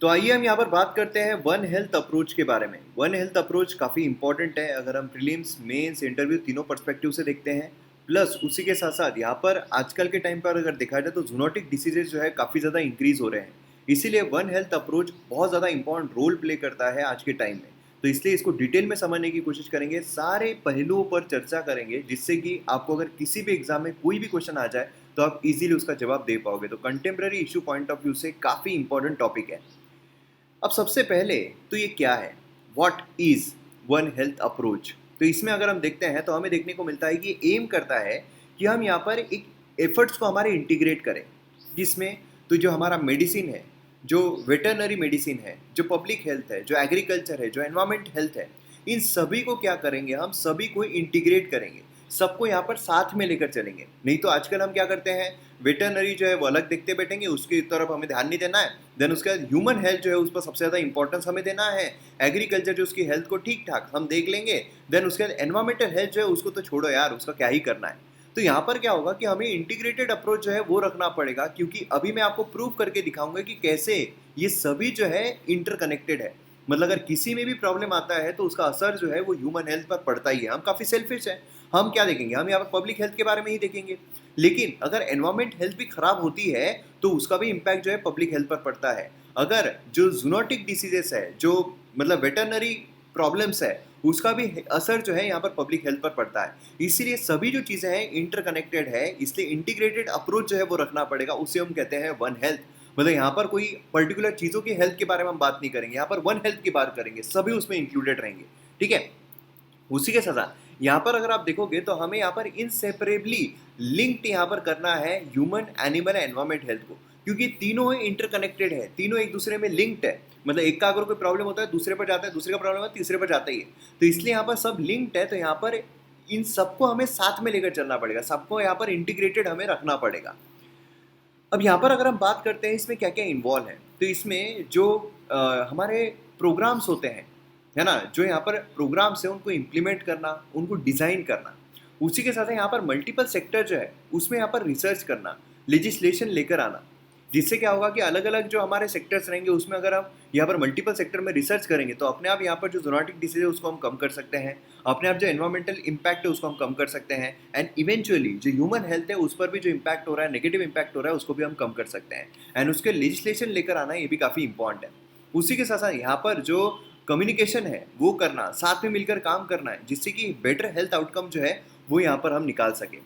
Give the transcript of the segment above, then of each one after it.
तो आइए हम यहाँ पर बात करते हैं वन हेल्थ अप्रोच के बारे में। वन हेल्थ अप्रोच काफ़ी इंपॉर्टेंट है अगर हम प्रीलिम्स मेंस इंटरव्यू तीनों पर्सपेक्टिव से देखते हैं। प्लस उसी के साथ साथ यहाँ पर आजकल के टाइम पर अगर देखा जाए तो जूनोटिक डिसीजेज जो है काफ़ी ज़्यादा इंक्रीज हो रहे हैं। इसीलिए वन हेल्थ अप्रोच बहुत ज़्यादा इंपॉर्टेंट रोल प्ले करता है आज के टाइम में। तो इसलिए इसको डिटेल में समझने की कोशिश करेंगे, सारे पहलुओं पर चर्चा करेंगे, जिससे कि आपको अगर किसी भी एग्जाम में कोई भी क्वेश्चन आ जाए तो आप इजीली उसका जवाब दे पाओगे। तो contemporary issue point of view से काफ़ी इंपॉर्टेंट टॉपिक है। अब सबसे पहले तो ये क्या है, what is one health approach. तो इसमें अगर हम देखते हैं तो हमें देखने को मिलता है कि एम करता है कि हम यहाँ पर एक एफर्ट्स को हमारे इंटीग्रेट करें, जिसमें तो जो हमारा मेडिसिन है, जो वेटरनरी मेडिसिन है, जो पब्लिक हेल्थ है, जो एग्रीकल्चर है, जो एनवायरमेंट हेल्थ है, इन सभी को क्या करेंगे, हम सभी को इंटीग्रेट करेंगे, सबको यहाँ पर साथ में लेकर चलेंगे। नहीं तो आजकल हम क्या करते हैं, वेटरनरी जो है वो अलग देखते बैठेंगे, उसकी तरफ हमें ध्यान नहीं देना है। देन उसके बाद ह्यूमन हेल्थ जो है उस पर सबसे ज़्यादा इंपॉर्टेंस हमें देना है। एग्रीकल्चर जो उसकी हेल्थ को ठीक ठाक हम देख लेंगे। देन उसके बाद एनवायरमेंटल हेल्थ जो है उसको तो छोड़ो यार, उसका क्या ही करना है। तो यहाँ पर क्या होगा कि हमें इंटीग्रेटेड अप्रोच जो है वो रखना पड़ेगा, क्योंकि अभी मैं आपको प्रूव करके दिखाऊंगा कि कैसे ये सभी जो है इंटरकनेक्टेड है। मतलब अगर किसी में भी प्रॉब्लम आता है तो उसका असर जो है वो ह्यूमन हेल्थ पर पड़ता ही है। हम काफ़ी सेल्फिश हैं, हम क्या देखेंगे, हम यहाँ पर पब्लिक हेल्थ के बारे में ही देखेंगे। लेकिन अगर एनवायरमेंट हेल्थ भी खराब होती है तो उसका भी इम्पैक्ट जो है पब्लिक हेल्थ पर पड़ता है। अगर जो जूनोटिक डिसीजेस है, जो मतलब वेटरनरी प्रॉब्लम्स है, उसका भी असर जो है यहाँ पर पब्लिक हेल्थ पर पड़ता है। इसीलिए सभी जो चीज़ें हैं इंटरकनेक्टेड है, इसलिए इंटीग्रेटेड अप्रोच जो है वो रखना पड़ेगा। उसे हम कहते हैं वन हेल्थ। मतलब यहाँ पर कोई पर्टिकुलर चीज़ों की हेल्थ के बारे में हम बात नहीं करेंगे, यहाँ पर वन हेल्थ की बात करेंगे, सभी उसमें इंक्लूडेड रहेंगे। ठीक है। उसी के साथ साथ यहाँ पर अगर आप देखोगे तो हमें यहाँ पर इनसेपरेबली लिंक्ड यहाँ पर करना है ह्यूमन, एनिमल, एनवायरमेंट हेल्थ को, क्योंकि तीनों इंटरकनेक्टेड है, तीनों एक दूसरे में लिंक्ड है। मतलब एक का अगर कोई प्रॉब्लम होता है दूसरे पर जाता है, दूसरे का प्रॉब्लम होता है तीसरे पर जाता ही है। तो इसलिए यहाँ पर सब लिंक्ड है। तो यहाँ पर इन सबको हमें साथ में लेकर चलना पड़ेगा, सबको यहाँ पर इंटीग्रेटेड हमें रखना पड़ेगा। अब यहाँ पर अगर हम बात करते हैं इसमें क्या क्या इन्वॉल्व है, तो इसमें जो हमारे प्रोग्राम्स होते हैं, है ना, जो यहाँ पर प्रोग्राम्स है उनको इम्प्लीमेंट करना, उनको डिज़ाइन करना। उसी के साथ यहाँ पर मल्टीपल सेक्टर जो है उसमें यहाँ पर रिसर्च करना, लेजिस्लेशन लेकर आना, जिससे क्या होगा कि अलग अलग जो हमारे सेक्टर्स रहेंगे उसमें अगर हम यहाँ पर मल्टीपल सेक्टर में रिसर्च करेंगे तो अपने आप यहाँ पर जो जोनाटिक डिसीज है उसको हम कम कर सकते हैं। अपने आप जो एनवायरमेंटल इम्पैक्ट है उसको हम कम कर सकते हैं। एंड इवेंचुअली जो ह्यूमन हेल्थ है उस पर भी जो इम्पैक्ट हो रहा है, नेगेटिव इम्पैक्ट हो रहा है, उसको भी हम कम कर सकते हैं। एंड उसके लेजिस्लेशन लेकर आना ये भी काफ़ी इंपॉर्टेंट है। उसी के साथ साथ यहाँ पर जो कम्युनिकेशन है वो करना, साथ में मिलकर काम करना है, जिससे कि बेटर हेल्थ आउटकम जो है वो यहाँ पर हम निकाल सकें।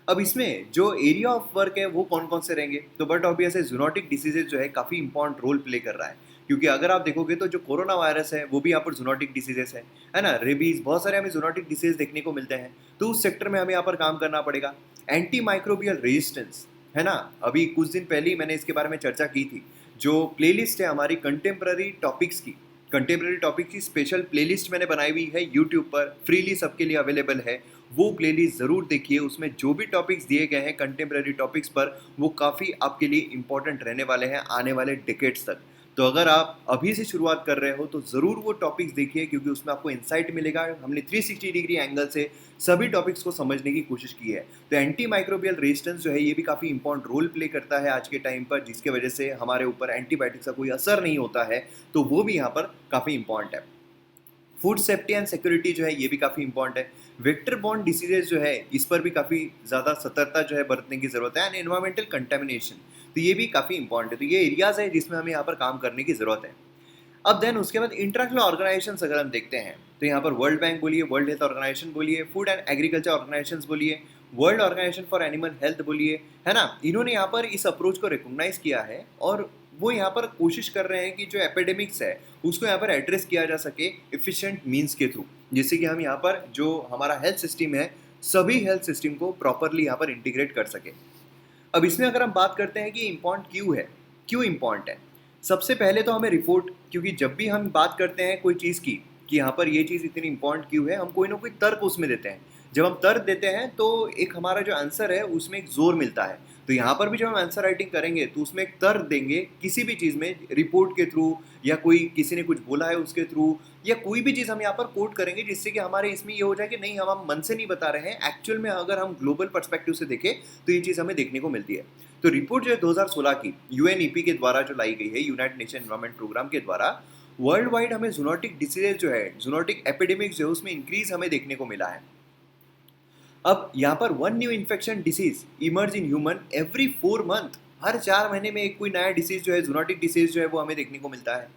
अब इसमें जो एरिया ऑफ वर्क है वो कौन कौन से रहेंगे, तो बट ऑब्वियस है जूनोटिक डिसीजेज जो है काफ़ी इंपॉर्टेंट रोल प्ले कर रहा है। क्योंकि अगर आप देखोगे तो जो कोरोना वायरस है वो भी यहाँ पर जूनोटिक डिसीजेस है ना, रेबीज, बहुत सारे हमें जूनोटिक डिसीज देखने को मिलते हैं। तो उस सेक्टर में हमें यहाँ पर काम करना पड़ेगा। एंटी माइक्रोबियल रेजिस्टेंस, है ना, अभी कुछ दिन पहले ही मैंने इसके बारे में चर्चा की थी। जो प्लेलिस्ट है हमारी कंटेम्प्रेरी टॉपिक की स्पेशल प्लेलिस्ट मैंने बनाई हुई है यूट्यूब पर, फ्रीली सबके लिए अवेलेबल है। वो प्लेलिस्ट ज़रूर देखिए, उसमें जो भी टॉपिक्स दिए गए हैं कंटेम्प्रेरी टॉपिक्स पर वो काफ़ी आपके लिए इंपॉर्टेंट रहने वाले हैं आने वाले डिकेड्स तक। तो अगर आप अभी से शुरुआत कर रहे हो तो ज़रूर वो टॉपिक्स देखिए, क्योंकि उसमें आपको इंसाइट मिलेगा। हमने 360 डिग्री एंगल से सभी टॉपिक्स को समझने की कोशिश की है। तो एंटी माइक्रोबियल रेजिस्टेंस जो है ये भी काफ़ी इंपॉर्टेंट रोल प्ले करता है आज के टाइम पर, जिसके वजह से हमारे ऊपर एंटीबायोटिक्स का कोई असर नहीं होता है। तो वो भी यहाँ पर काफ़ी इंपॉर्टेंट है। फूड सेफ्टी एंड सिक्योरिटी जो है ये भी काफ़ी इंपॉर्टेंट है। वेक्टर बॉर्न डिसीजेज जो है इस पर भी काफ़ी ज़्यादा सतर्कता जो है बरतने की ज़रूरत है। एंड एनवायरमेंटल कंटेमिनेशन, तो ये भी काफ़ी इंपॉर्टेंट है। तो ये एरियाज़ है जिसमें हमें यहाँ पर काम करने की ज़रूरत है। अब देन उसके बाद इंटरनेशनल ऑर्गेनाइजेशन अगर हम देखते हैं तो यहाँ पर वर्ल्ड बैंक बोलिए, वर्ल्ड हेल्थ ऑर्गेनाइजेशन बोलिए, फूड एंड एग्रीकल्चर ऑर्गेनाइजेशन बोलिए, World Organization for Animal Health बोलिए, है ना, इन्होंने यहाँ पर इस अप्रोच को रिकॉग्नाइज किया है। और वो यहाँ पर कोशिश कर रहे हैं कि जो एपिडेमिक्स है उसको यहाँ पर एड्रेस किया जा सके इफिशिएंट मीन्स के थ्रू, जिससे कि हम यहाँ पर जो हमारा हेल्थ सिस्टम है सभी हेल्थ सिस्टम को प्रॉपरली यहाँ पर इंटीग्रेट कर सके। अब इसमें अगर हम बात करते हैं कि इम्पॉर्टेंट क्यों है, क्यों इम्पॉर्टेंट है, सबसे पहले तो हमें रिपोर्ट, क्योंकि जब भी हम बात करते हैं कोई चीज़ की कि यहाँ पर ये चीज़ इतनी इंपॉर्टेंट क्यों है, हम कोई ना कोई तर्क उसमें देते हैं। जब हम तर्क देते हैं तो एक हमारा जो आंसर है उसमें एक जोर मिलता है। तो यहाँ पर भी जब हम आंसर राइटिंग करेंगे तो उसमें एक तर्क देंगे किसी भी चीज़ में, रिपोर्ट के थ्रू या कोई किसी ने कुछ बोला है उसके थ्रू, या कोई भी चीज़ हम यहाँ पर कोट करेंगे जिससे कि हमारे इसमें ये हो जाए कि नहीं हम मन से नहीं बता रहे हैं, एक्चुअल में अगर हम ग्लोबल पर्सपेक्टिव से देखें तो ये चीज़ हमें देखने को मिलती है। तो रिपोर्ट जो है 2016 की यूएनईपी के द्वारा जो लाई गई है, यूनाइटेड नेशन एनवायरमेंट प्रोग्राम के द्वारा, वर्ल्ड वाइड हमें जूनोटिक डिसीजेज जो है, जूनोटिक एपिडेमिक्स जो है उसमें इंक्रीज हमें देखने को मिला है। अब यहाँ पर one new infection disease emerge in human every 4 month, हर 4 महीने में एक कोई नया डिसीज जो है, जूनोटिक डिसीज जो है वो हमें देखने को मिलता है।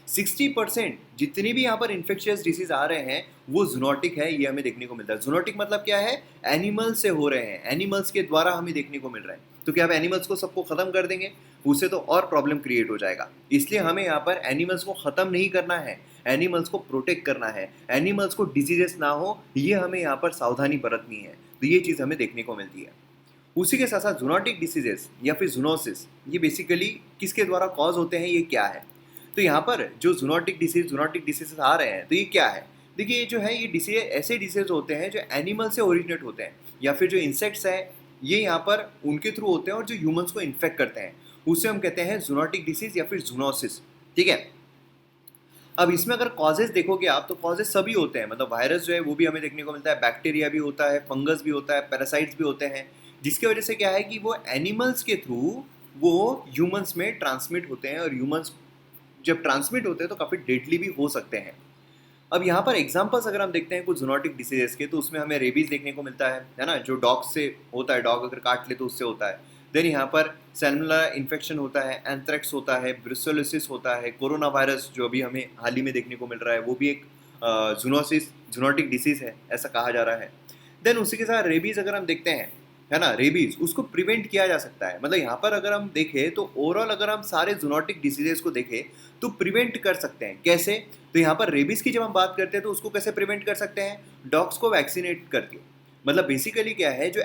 60% जितनी भी यहाँ पर इन्फेक्शियस डिसीज आ रहे हैं वो जूनोटिक है, ये हमें देखने को मिलता है। जूनोटिक मतलब क्या है? एनिमल से हो रहे हैं, एनिमल्स के द्वारा हमें देखने को मिल रहा है। तो क्या अब एनिमल्स को सबको खत्म कर देंगे? उससे तो और प्रॉब्लम क्रिएट हो जाएगा। इसलिए हमें यहाँ पर एनिमल्स को खत्म नहीं करना है, एनिमल्स को प्रोटेक्ट करना है, एनिमल्स को डिजीजेस ना हो, ये हमें यहाँ पर सावधानी बरतनी है। तो ये चीज़ हमें देखने को मिलती है। उसी के साथ साथ जूनोटिक डिसीजेस या फिर जूनोसिस, ये बेसिकली किसके द्वारा कॉज होते हैं, ये क्या है? तो यहाँ पर जो जूनोटिक डिसीज आ रहे हैं तो ये क्या है? देखिए ये जो है, ये डिसीज ऐसे डिसीज होते हैं जो एनिमल से ओरिजिनेट होते हैं, या फिर जो इंसेक्ट्स हैं ये यहाँ पर उनके थ्रू होते हैं और जो ह्यूमंस को इन्फेक्ट करते हैं, उसे हम कहते हैं जूनोटिक डिसीज या फिर जूनोसिस। ठीक है। अब इसमें अगर कॉजेज देखोगे आप तो कॉजेज सभी होते हैं, मतलब वायरस जो है वो भी हमें देखने को मिलता है, बैक्टीरिया भी होता है, फंगस भी होता है, पैरासाइट्स भी होते हैं, जिसकी वजह से क्या है कि वो एनिमल्स के थ्रू वो ह्यूमंस में ट्रांसमिट होते हैं, और ह्यूमंस जब ट्रांसमिट होते हैं तो काफ़ी डेडली भी हो सकते हैं। अब यहाँ पर एग्जांपल्स अगर हम देखते हैं कुछ जूनोटिक डिसीजेस के, तो उसमें हमें रेबीज देखने को मिलता है ना, जो डॉग से होता है, डॉग अगर काट ले तो उससे होता है। देन यहाँ पर सैल्मोनेला इन्फेक्शन होता है, एंथ्रेक्स होता है, ब्रुसेलोसिस होता है, कोरोना वायरस जो अभी हमें हाल ही में देखने को मिल रहा है वो भी एक जूनोटिक डिसीज है, ऐसा कहा जा रहा है। देन उसी के साथ रेबीज अगर हम देखते हैं, है ना, रेबीज उसको प्रिवेंट किया जा सकता है। मतलब यहाँ पर अगर हम देखें तो ओवरऑल अगर हम सारे जूनोटिक डिसीजेस को देखें तो प्रिवेंट कर सकते हैं। कैसे? तो यहाँ पर रेबीज की जब हम बात करते हैं तो उसको कैसे प्रिवेंट कर सकते हैं? डॉग्स को वैक्सीनेट करके। मतलब बेसिकली क्या है, जो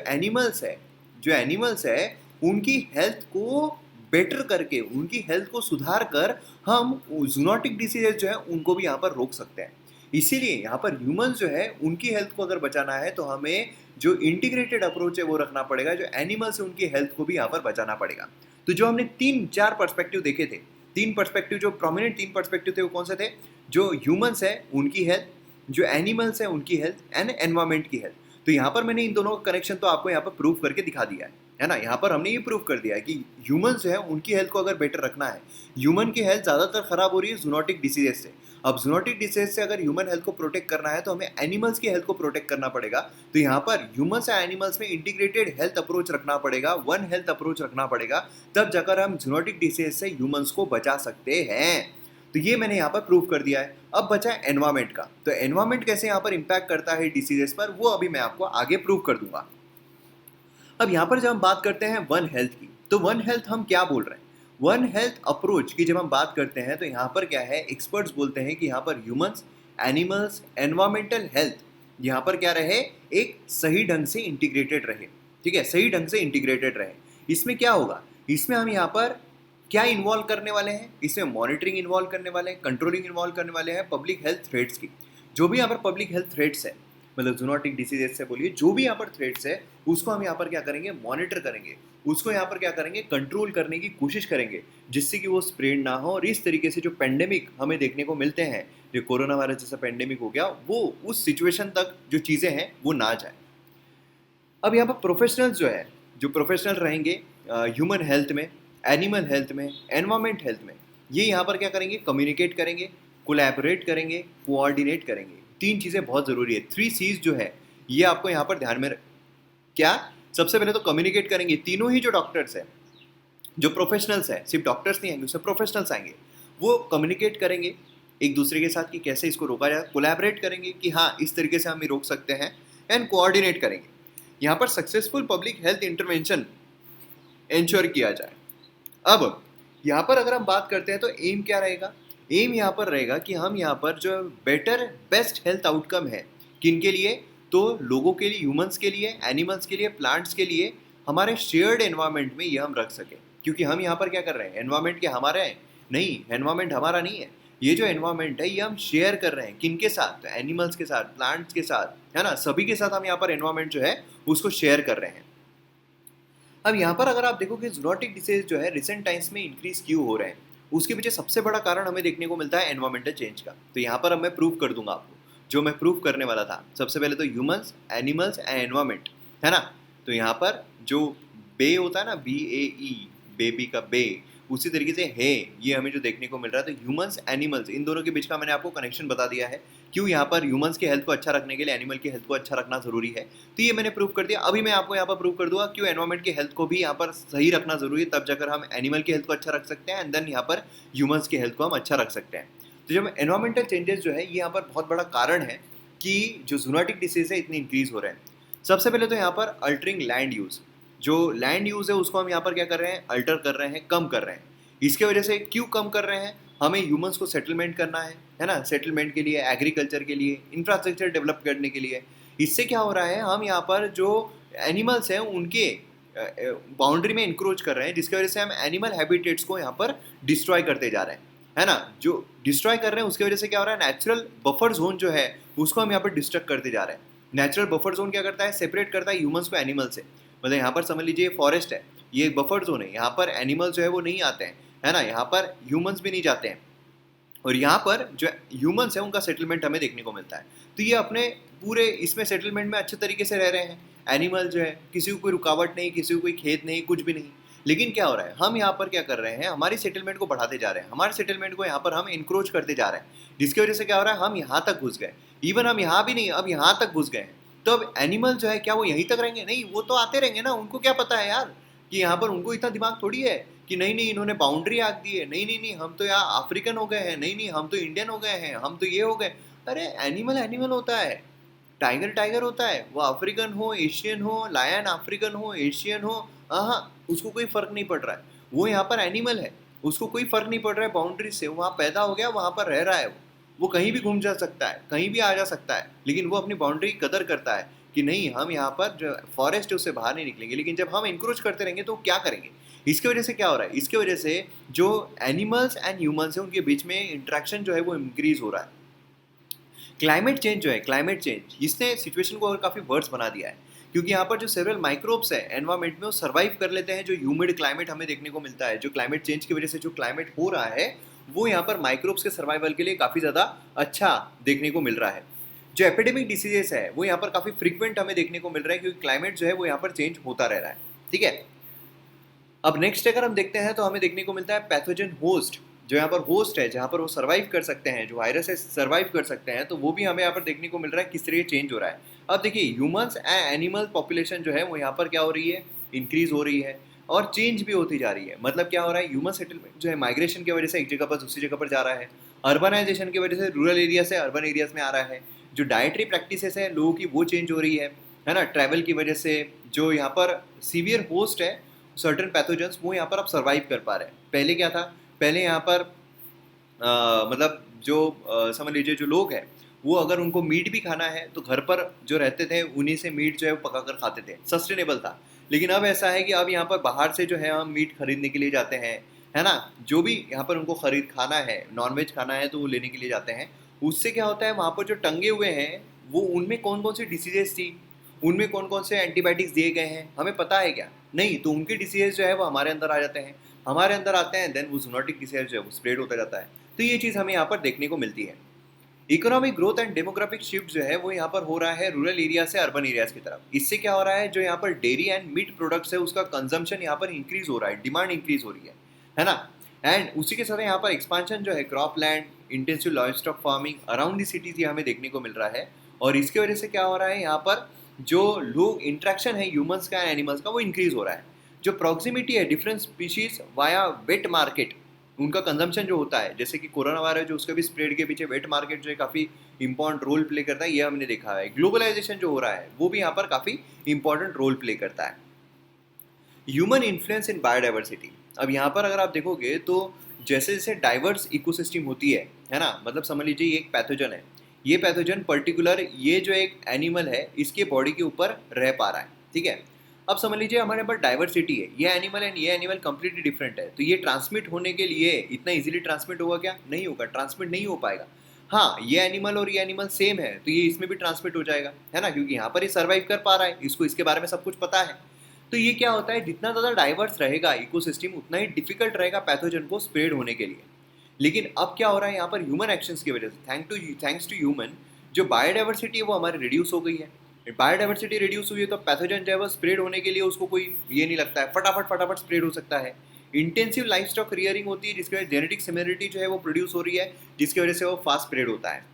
एनिमल्स है उनकी हेल्थ को बेटर करके, उनकी हेल्थ को सुधार कर हम जूनोटिक डिसीजेज जो है उनको भी यहाँ पर रोक सकते हैं। इसीलिए यहाँ पर ह्यूमंस जो है उनकी हेल्थ को अगर बचाना है तो हमें जो इंटीग्रेटेड अप्रोच है वो रखना पड़ेगा, जो एनिमल्स है उनकी हेल्थ को भी यहाँ पर बचाना पड़ेगा। तो जो हमने 3-4 पर्सपेक्टिव देखे थे, 3 पर्सपेक्टिव जो प्रोमिनेंट 3 पर्सपेक्टिव थे वो कौन से थे? जो ह्यूमंस है उनकी हेल्थ, जो एनिमल्स है उनकी हेल्थ, एंड एनवायरमेंट की हेल्थ। तो यहाँ पर मैंने इन दोनों का कनेक्शन तो आपको यहाँ पर प्रूव करके दिखा दिया है ना। यहाँ पर हमने ये प्रूव कर दिया है कि ह्यूमन जो है उनकी हेल्थ को अगर बेटर रखना है, ह्यूमन की हेल्थ ज़्यादातर खराब हो रही है जूनोटिक डिसीजेज से। अब जूनोटिक डिसीज से अगर ह्यूमन हेल्थ को प्रोटेक्ट करना है तो हमें एनिमल्स की हेल्थ को प्रोटेक्ट करना पड़ेगा। तो यहाँ पर ह्यूमन्स या एनिमल्स में इंटीग्रेटेड हेल्थ अप्रोच रखना पड़ेगा, वन हेल्थ अप्रोच रखना पड़ेगा, तब जाकर हम जूनोटिक डिसीज से ह्यूमन्स को बचा सकते हैं। तो ये मैंने यहाँ पर प्रूव कर दिया है। अब बचा है एनवायरमेंट का। तो एनवायरमेंट कैसे यहाँ पर इंपैक्ट करता है डिसीजेस पर, वो अभी मैं आपको आगे प्रूव कर दूंगा। अब यहाँ पर जब हम बात करते हैं वन हेल्थ की, तो वन हेल्थ हम क्या बोल रहे हैं? वन हेल्थ अप्रोच की जब हम बात करते हैं तो यहाँ पर क्या है, एक्सपर्ट्स बोलते हैं कि यहाँ पर ह्यूमंस, एनिमल्स, एनवायरमेंटल हेल्थ यहाँ पर क्या रहे, एक सही ढंग से इंटीग्रेटेड रहे। ठीक है, सही ढंग से इंटीग्रेटेड रहे। इसमें क्या होगा, इसमें हम यहाँ पर क्या इन्वॉल्व करने वाले हैं? इसमें मॉनिटरिंग इन्वॉल्व करने वाले हैं, कंट्रोलिंग इन्वॉल्व करने वाले हैं, पब्लिक हेल्थ थ्रेट्स की। जो भी यहाँ पर पब्लिक हेल्थ थ्रेट्स है, मतलब जूनोटिक डिसीजेस से बोलिए, जो भी यहाँ पर थ्रेट्स है उसको हम यहाँ पर क्या करेंगे, मॉनिटर करेंगे, उसको यहाँ पर क्या करेंगे, कंट्रोल करने की कोशिश करेंगे, जिससे कि वो स्प्रेड ना हो, और इस तरीके से जो पेंडेमिक हमें देखने को मिलते हैं, जो कोरोना वायरस जैसा पेंडेमिक हो गया, वो उस सिचुएशन तक जो चीज़ें हैं वो ना जाए। अब यहाँ पर प्रोफेशनल्स जो है, जो प्रोफेशनल रहेंगे ह्यूमन हेल्थ में, एनिमल हेल्थ में, एनवायरमेंट हेल्थ में, ये यहाँ पर क्या करेंगे, कम्युनिकेट करेंगे, कोलैबोरेट करेंगे, कोऑर्डिनेट करेंगे। 3 चीज़ें बहुत ज़रूरी है। 3 C's जो है ये आपको यहाँ पर ध्यान में क्या, सबसे पहले तो कम्युनिकेट करेंगे। तीनों ही जो डॉक्टर्स हैं, जो प्रोफेशनल्स हैं, सिर्फ डॉक्टर्स नहीं आएंगे, उसमें प्रोफेशनल्स आएंगे, वो कम्युनिकेट करेंगे एक दूसरे के साथ कि कैसे इसको रोका जाए, कोलैबोरेट करेंगे कि हाँ इस तरीके से हम ये रोक सकते हैं, एंड कोऑर्डिनेट करेंगे। यहाँ पर successful public health intervention ensure किया जाए। अब यहाँ पर अगर हम बात करते हैं तो एम क्या रहेगा? एम यहाँ पर रहेगा कि हम यहाँ पर जो बेटर बेस्ट हेल्थ आउटकम है किन के लिए, तो लोगों के लिए, ह्यूमंस के लिए, एनिमल्स के लिए, प्लांट्स के लिए, हमारे शेयर्ड एनवायरनमेंट में ये हम रख सकें। क्योंकि हम यहाँ पर क्या कर रहे हैं, एनवायरनमेंट क्या हमारा है? नहीं, एनवायरनमेंट हमारा नहीं है। ये जो एनवायरनमेंट है ये हम शेयर कर रहे हैं किन के साथ, तो एनिमल्स के साथ, प्लांट्स के साथ, है ना, सभी के साथ हम यहाँ पर एनवायरनमेंट जो है उसको शेयर कर रहे हैं। अब यहाँ पर अगर आप देखो कि जूनोटिक डिसीज जो है रिसेंट टाइम्स में इंक्रीज क्यों हो रहे हैं, उसके पीछे सबसे बड़ा कारण हमें देखने को मिलता है एनवायरमेंटल चेंज का। तो यहाँ पर अब मैं प्रूव कर दूंगा आपको जो मैं प्रूव करने वाला था। सबसे पहले तो ह्यूमंस, एनिमल्स एंड एनवायरमेंट, है ना। तो यहाँ पर जो बे होता है ना, BAE, बेबी का बे, उसी तरीके से है ये हमें जो देखने को मिल रहा है। तो ह्यूमंस, एनिमल्स, इन दोनों के बीच का मैंने आपको कनेक्शन बता दिया है। क्यों यहाँ पर ह्यूमंस की हेल्थ को अच्छा रखने के लिए एनिमल की हेल्थ को अच्छा रखना जरूरी है, तो ये मैंने प्रूव कर दिया। अभी मैं आपको यहाँ पर प्रूव कर दूंगा क्यों एनवायरमेंट की हेल्थ को भी यहाँ पर सही रखना जरूरी है, तब जाकर हम एनिमल की हेल्थ को अच्छा रख सकते हैं एंड देन यहाँ पर ह्यूमंस की हेल्थ को हम अच्छा रख सकते हैं। तो जब एनवायरमेंटल चेंजेस जो है ये यहाँ पर बहुत बड़ा कारण है कि जो जूनोटिक डिसीज है इतनी इंक्रीज हो रहे हैं। सबसे पहले तो यहाँ पर अल्टरिंग लैंड यूज, जो लैंड यूज है उसको हम यहाँ पर क्या कर रहे हैं, अल्टर कर रहे हैं, कम कर रहे हैं। इसके वजह से क्यों कम कर रहे हैं, हमें ह्यूमंस को सेटलमेंट करना है ना, सेटलमेंट के लिए, एग्रीकल्चर के लिए, इंफ्रास्ट्रक्चर डेवलप करने के लिए। इससे क्या हो रहा है, हम यहाँ पर जो एनिमल्स हैं उनके बाउंड्री में इंक्रोच कर रहे हैं, जिसकी वजह से हम एनिमल हैबिटेट्स को यहाँ पर डिस्ट्रॉय करते जा रहे हैं, है ना। जो डिस्ट्रॉय कर रहे हैं उसकी वजह से क्या हो रहा है, नेचुरल बफर जोन जो है उसको हम यहाँ पर डिस्ट्रक्ट करते जा रहे हैं। नेचुरल बफर जोन क्या करता है, सेपरेट करता है ह्यूमंस को एनिमल से। मतलब यहाँ पर समझ लीजिए फॉरेस्ट है, ये एक बफर जोन है, यहाँ पर एनिमल जो है वो नहीं आते हैं, है ना, यहाँ पर ह्यूमंस भी नहीं जाते हैं। और यहाँ पर जो ह्यूमंस है उनका सेटलमेंट हमें देखने को मिलता है। तो ये अपने पूरे इसमें सेटलमेंट में अच्छे तरीके से रह रहे हैं। एनिमल जो है किसी को कोई रुकावट नहीं, किसी को कोई खेत नहीं, कुछ भी नहीं। लेकिन क्या हो रहा है, हम यहाँ पर क्या कर रहे हैं, हमारी सेटलमेंट को बढ़ाते जा रहे हैं, हमारे सेटलमेंट को यहाँ पर हम इंक्रोच करते जा रहे हैं, जिसकी वजह से क्या हो रहा है, हम यहाँ तक घुस गए। इवन हम यहाँ भी नहीं, अब यहाँ तक घुस गए हैं। तो अब एनिमल जो है क्या वो यहीं तक रहेंगे, नहीं, वो तो आते रहेंगे ना। उनको क्या पता है यार कि यहाँ पर, उनको इतना दिमाग थोड़ी है कि नहीं नहीं इन्होंने बाउंड्री आग दी है, नहीं नहीं नहीं हम तो यहाँ अफ्रीकन हो गए हैं, नहीं नहीं हम तो इंडियन हो गए हैं, हम तो ये हो गए। अरे एनिमल एनिमल होता है, टाइगर टाइगर होता है, वो अफ्रीकन हो, एशियन हो, लायन अफ्रीकन हो, एशियन हो, हाँ, उसको कोई फर्क नहीं पड़ रहा है। वो यहाँ पर एनिमल है, उसको कोई फर्क नहीं पड़ रहा है बाउंड्री से, वहाँ पैदा हो गया, वहाँ पर रह रहा है। वो कहीं भी घूम जा सकता है, कहीं भी आ जा सकता है, लेकिन वो अपनी बाउंड्री की कदर करता है कि नहीं, हम यहाँ पर जो फॉरेस्ट है उससे बाहर नहीं निकलेंगे। लेकिन जब हम इंक्रोच करते रहेंगे तो क्या करेंगे। इसकी वजह से क्या हो रहा है, इसकी वजह से जो एनिमल्स एंड ह्यूमंस है उनके बीच में इंट्रैक्शन जो है वो इंक्रीज हो रहा है। क्लाइमेट चेंज जो है, क्लाइमेट चेंज, इसने सिचुएशन को और काफ़ी वर्स बना दिया है, क्योंकि यहाँ पर जो सेवरल माइक्रोब्स है एनवायरमेंट में वो सर्वाइव कर लेते हैं। जो ह्यूमिड क्लाइमेट हमें देखने को मिलता है, जो क्लाइमेट चेंज की वजह से जो क्लाइमेट हो रहा है, वो यहाँ पर माइक्रोब्स के सर्वाइवल के लिए काफ़ी ज़्यादा अच्छा देखने को मिल रहा है। जो एपिडेमिक डिसीजेस है वो यहाँ पर काफ़ी फ्रीक्वेंट हमें देखने को मिल रहा है, क्योंकि क्लाइमेट जो है वो यहाँ पर चेंज होता रह रहा है। ठीक है, अब नेक्स्ट अगर हम देखते हैं तो हमें देखने को मिलता है पैथोजन होस्ट। जो यहाँ पर होस्ट है, जहाँ पर वो सर्वाइव कर सकते हैं, जो वायरस है सर्वाइव कर सकते हैं, तो वो भी हमें यहाँ पर देखने को मिल रहा है किस तरह चेंज हो रहा है। अब देखिए ह्यूमंस एंड एनिमल पॉपुलेशन जो है वो यहाँ पर क्या हो रही है, इंक्रीज हो रही है और चेंज भी होती जा रही है। मतलब क्या हो रहा है, ह्यूमन सेटलमेंट जो है माइग्रेशन की वजह से एक जगह पर दूसरी जगह पर जा रहा है, अर्बनाइजेशन की वजह से रूरल एरिया से अर्बन एरियाज में आ रहा है, जो डाइटरी प्रैक्टिसेस है लोगों की वो चेंज हो रही है ना, ट्रैवल की वजह से। जो यहाँ पर सीवियर होस्ट है सर्टेन पैथोजेंस, वो यहाँ पर अब सर्वाइव कर पा रहे हैं। पहले क्या था, पहले यहाँ पर मतलब जो समझ लीजिए जो लोग हैं वो अगर उनको मीट भी खाना है तो घर पर जो रहते थे उन्हीं से मीट जो है वो पका कर खाते थे, सस्टेनेबल था। लेकिन अब ऐसा है कि अब यहाँ पर बाहर से जो है हम मीट खरीदने के लिए जाते हैं, है ना। जो भी यहाँ पर उनको खरीद खाना है, नॉनवेज खाना है तो वो लेने के लिए जाते हैं। उससे क्या होता है, वहाँ पर जो टंगे हुए हैं वो, उनमें कौन कौन सी डिसीजेज थी, उनमें कौन कौन से एंटीबायोटिक्स दिए गए हैं, हमें पता है क्या, नहीं। तो उनके डिसीजेज जो है वो हमारे अंदर आ जाते हैं, हमारे अंदर आते हैं, देन वो जूनोटिक डिसीज जो है वो स्प्रेड होता जाता है। तो ये चीज़ हमें यहाँ पर देखने को मिलती है। Economic growth and demographic shift जो है वो यहाँ पर हो रहा है रूरल एरिया से अर्बन एरियाज की तरफ। इससे क्या हो रहा है, जो यहाँ पर डेयरी एंड मीट प्रोडक्ट्स है उसका कंजम्पशन यहाँ पर इंक्रीज हो रहा है, डिमांड इंक्रीज हो रही है ना। एंड उसी के साथ यहाँ पर एक्सपांशन जो है crop land, intensive livestock farming around the cities ये हमें देखने को मिल रहा है। और इसकी वजह से क्या हो रहा है, यहाँ पर जो लोग इंट्रैक्शन है ह्यूमंस का एनिमल्स का वो इंक्रीज हो रहा है। जो प्रॉक्सिमिटी है different species via wait market, उनका कंजम्पशन जो होता है, जैसे कि कोरोना वायरस जो उसके भी स्प्रेड के पीछे वेट मार्केट जो है काफ़ी इंपॉर्टेंट रोल प्ले करता है, ये हमने देखा है। ग्लोबलाइजेशन जो हो रहा है वो भी यहाँ पर काफ़ी इंपॉर्टेंट रोल प्ले करता है। ह्यूमन इन्फ्लुएंस इन बायोडाइवर्सिटी, अब यहाँ पर अगर आप देखोगे तो जैसे जैसे डाइवर्स इकोसिस्टम होती है ना, मतलब समझ लीजिए ये एक पैथोजन है, ये पैथोजन पर्टिकुलर ये जो एक एनिमल है इसके बॉडी के ऊपर रह पा रहा है, ठीक है। अब समझ लीजिए हमारे पास डाइवर्सिटी है, ये एनिमल एंड ये एनिमल कंप्लीटली डिफरेंट है, तो ये ट्रांसमिट होने के लिए इतना इजीली ट्रांसमिट होगा क्या, नहीं होगा, ट्रांसमिट नहीं हो पाएगा। हाँ, ये एनिमल और ये एनिमल सेम है तो ये इसमें भी ट्रांसमिट हो जाएगा, है ना, क्योंकि यहाँ पर ये सर्वाइव कर पा रहा है, इसको इसके बारे में सब कुछ पता है। तो ये क्या होता है, जितना ज़्यादा डाइवर्स रहेगा इकोसिस्टम उतना ही डिफिकल्ट रहेगा पैथोजन को स्प्रेड होने के लिए। लेकिन अब क्या हो रहा है यहाँ पर, ह्यूमन एक्शंस की वजह से, थैंक्स टू ह्यूमन, जो बायोडाइवर्सिटी है वो हमारी रिड्यूस हो गई है। बायोडाइवर्सिटी रिड्यूस हुई है तो पैथोजन जो है वो स्प्रेड होने के लिए उसको कोई ये नहीं लगता है, फटाफट फटाफट स्प्रेड हो सकता है। इंटेंसिव लाइफ स्टॉक रियरिंग होती है जिसकी वजह से जेनेटिक सिमिलरिटी जो है वो प्रोड्यूस हो रही है, जिसकी वजह से वो फास्ट स्प्रेड होता है।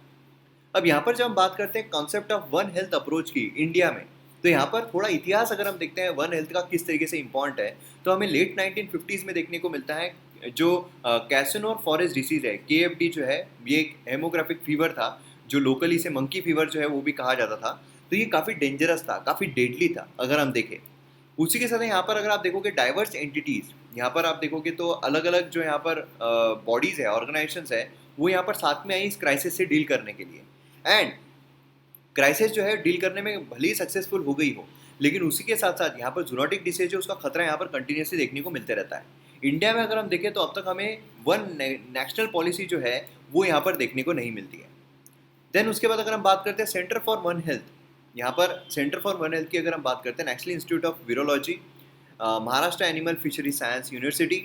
अब यहाँ पर जब हम बात करते हैं concept of one health approach की इंडिया में, तो यहाँ पर थोड़ा इतिहास अगर हम देखते हैं वन हेल्थ का किस तरीके से इम्पॉर्टेंट है, तो हमें लेट 1950s में देखने को मिलता है। जो कैसनोर फॉरेस्ट डिसीज है, KFD जो है, ये एक हेमोग्राफिक फीवर था, जो लोकली से मंकी फीवर जो है वो भी कहा जाता था। तो ये काफ़ी डेंजरस था, काफ़ी डेडली था अगर हम देखें। उसी के साथ यहाँ पर अगर आप देखोगे डाइवर्स एंटिटीज़, यहाँ पर आप देखोगे तो अलग अलग जो यहाँ पर बॉडीज़ है, ऑर्गेनाइजेशंस है, वो यहाँ पर साथ में आई इस क्राइसिस से डील करने के लिए। एंड क्राइसिस जो है डील करने में भले ही सक्सेसफुल हो गई हो, लेकिन उसी के साथ साथ यहाँ पर जूनोटिक डिसीज जो उसका खतरा यहाँ पर कंटिन्यूसली देखने को मिलते रहता है। इंडिया में अगर हम देखें तो अब तक हमें वन नेशनल पॉलिसी जो है वो यहाँ पर देखने को नहीं मिलती है। देन उसके बाद अगर हम बात करते हैं सेंटर फॉर वन हेल्थ, यहाँ पर सेंटर फॉर वन हेल्थ की अगर हम बात करते हैं, national institute of virology, Maharashtra animal fishery science university,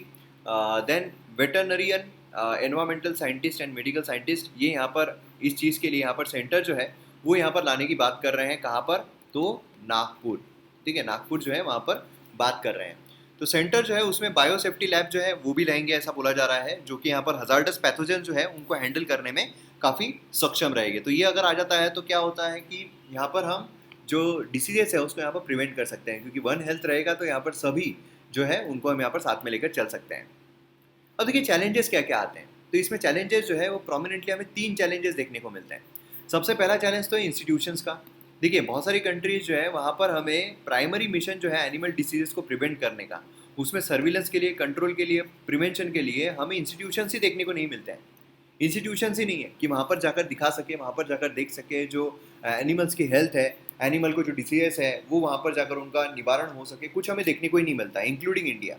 then veterinarian, environmental scientist and medical scientist, ये यहाँ पर इस चीज़ के लिए यहाँ पर सेंटर जो है वो यहाँ पर लाने की बात कर रहे हैं। कहाँ पर? तो नागपुर, ठीक है, नागपुर जो है वहाँ पर बात कर रहे हैं। तो सेंटर जो है उसमें बायोसेफ्टी लैब जो है वो भी रहेंगे, ऐसा बोला जा रहा है, जो कि यहाँ पर हजार्डस पैथोजन जो है उनको हैंडल करने में काफ़ी सक्षम रहेंगे। तो ये अगर आ जाता है तो क्या होता है कि यहाँ पर हम जो डिसीजेस है उसको यहाँ पर प्रिवेंट कर सकते हैं, क्योंकि वन हेल्थ रहेगा तो यहाँ पर सभी जो है उनको हम यहाँ पर साथ में लेकर चल सकते हैं। अब देखिए चैलेंजेस क्या क्या आते हैं, तो इसमें चैलेंजेस जो है वो प्रोमिनेंटली हमें 3 चैलेंजेस देखने को मिलते हैं। सबसे पहला चैलेंज तो है इंस्टीट्यूशंस का। देखिए बहुत सारी कंट्रीज जो है वहाँ पर हमें प्राइमरी मिशन जो है एनिमल डिसीजेस को प्रिवेंट करने का, उसमें सर्विलेंस के लिए, कंट्रोल के लिए, प्रिवेंशन के लिए हमें इंस्टीट्यूशंस ही देखने को नहीं मिलते हैं। इंस्टीट्यूशंस ही नहीं है कि वहाँ पर जाकर दिखा सके, वहाँ पर जाकर देख सके जो एनिमल्स की हेल्थ है, एनिमल को जो डिसीजेस है वो वहाँ पर जाकर उनका निवारण हो सके, कुछ हमें देखने को ही नहीं मिलता है, इंक्लूडिंग इंडिया।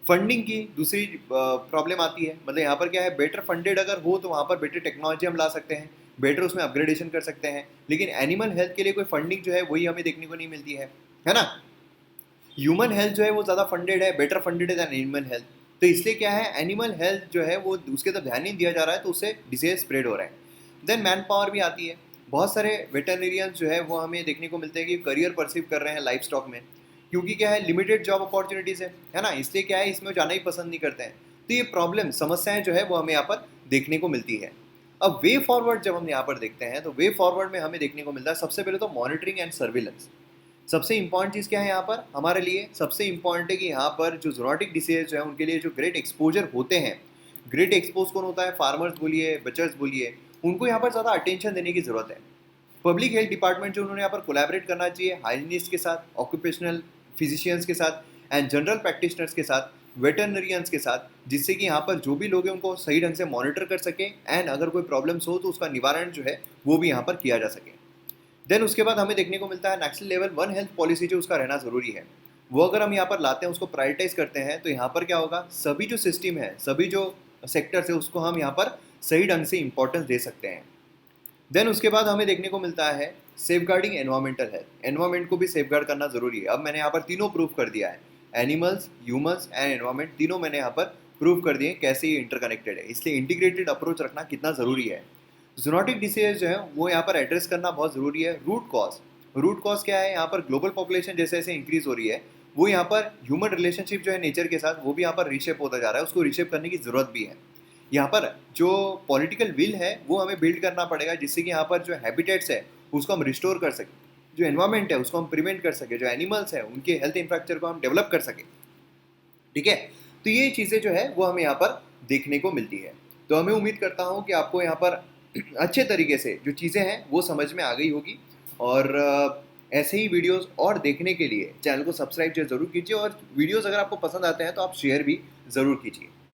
फंडिंग की दूसरी प्रॉब्लम आती है, मतलब यहाँ पर क्या है, बेटर फंडेड अगर हो तो वहाँ पर बेटर टेक्नोलॉजी हम ला सकते हैं, बेटर उसमें अपग्रेडेशन कर सकते हैं, लेकिन एनिमल हेल्थ के लिए कोई फंडिंग जो है वही हमें देखने को नहीं मिलती है ना। ह्यूमन हेल्थ जो है वो ज़्यादा फंडेड है, बेटर फंडेड है दैन एनिमल हेल्थ। तो इसलिए क्या है, एनिमल हेल्थ जो है वो उसके तरफ ध्यान नहीं दिया जा रहा है, तो उससे डिसीज स्प्रेड हो रहा है। देन मैन पावर भी आती है, बहुत सारे वेटरनेरियंस जो है वो हमें देखने को मिलते हैं कि करियर परसीव कर रहे हैं लाइफ स्टॉक में, क्योंकि क्या है, लिमिटेड जॉब अपॉर्चुनिटीज़ है ना, इसलिए क्या है, इसमें जाना ही पसंद नहीं करते हैं। तो ये प्रॉब्लम, समस्याएं जो है वो हमें यहाँ पर देखने को मिलती है। अब वे फॉरवर्ड जब हम यहाँ पर देखते हैं तो वे फॉरवर्ड में हमें देखने को मिलता है सबसे पहले तो मॉनिटरिंग एंड सर्विलेंस। सबसे इंपॉर्टेंट चीज़ क्या है यहाँ पर हमारे लिए, सबसे इंपॉर्टेंट है कि यहाँ पर जो जूनोटिक डिसीज जो है उनके लिए जो ग्रेट एक्सपोजर होते हैं, ग्रेट एक्सपोज कौन होता है, फार्मर्स बोलिए, बचर्स बोलिए, उनको यहाँ पर ज़्यादा अटेंशन देने की ज़रूरत है। पब्लिक हेल्थ डिपार्टमेंट जो उन्होंने यहाँ पर कोलैबोरेट करना चाहिए हाइजीनिस्ट के साथ, ऑक्यूपेशनल फिजिशियंस के साथ एंड जनरल प्रैक्टिशनर्स के साथ, वेटरनरियंस के साथ, जिससे कि यहाँ पर जो भी लोग हैं उनको सही ढंग से मॉनिटर कर सके एंड अगर कोई प्रॉब्लम्स हो तो उसका निवारण जो है वो भी यहाँ पर किया जा सके। देन उसके बाद हमें देखने को मिलता है national level one health policy जो उसका रहना ज़रूरी है, वो अगर हम यहाँ पर लाते हैं, उसको प्रायोरिटाइज करते हैं, तो यहाँ पर क्या होगा, सभी जो सिस्टम है, सभी जो सेक्टर्स है उसको हम यहाँ पर सही ढंग से इंपॉर्टेंस दे सकते हैं। देन उसके बाद हमें देखने को मिलता है safeguarding environmental health, environment को भी सेफ गार्ड करना ज़रूरी है। अब मैंने यहाँ पर तीनों प्रूव कर दिया है, एनिमल्स, ह्यूमंस एंड एनवायरमेंट, तीनों मैंने यहाँ पर प्रूव कर दिए कैसे ये इंटरकनेक्टेड है, इसलिए इंटीग्रेटेड अप्रोच रखना कितना ज़रूरी है। जूनोटिक डिसीज जो है वो यहाँ पर एड्रेस करना बहुत ज़रूरी है। रूट कॉज क्या है, यहाँ पर ग्लोबल पॉपुलेशन जैसे जैसे इंक्रीज हो रही है, वो यहाँ पर ह्यूमन रिलेशनशिप जो है नेचर के साथ वो भी यहाँ पर रीशेप होता जा रहा है, उसको रीशेप करने की ज़रूरत भी है। यहाँ पर जो पॉलिटिकल विल है वो हमें बिल्ड करना पड़ेगा, जिससे कि यहाँ पर जो हैबिटेट्स है उसको हम रिस्टोर कर सकें, जो एनवायरमेंट है उसको हम प्रिवेंट कर सके, जो एनिमल्स है उनके हेल्थ इंफ्रास्ट्रक्चर को हम डेवलप कर सकें, ठीक है। तो ये चीज़ें जो है वो हमें यहाँ पर देखने को मिलती है। तो हमें उम्मीद करता हूँ कि आपको यहाँ पर अच्छे तरीके से जो चीज़ें हैं वो समझ में आ गई होगी, और ऐसे ही वीडियोस और देखने के लिए चैनल को सब्सक्राइब ज़रूर कीजिए, और वीडियोस अगर आपको पसंद आते हैं तो आप शेयर भी ज़रूर कीजिए।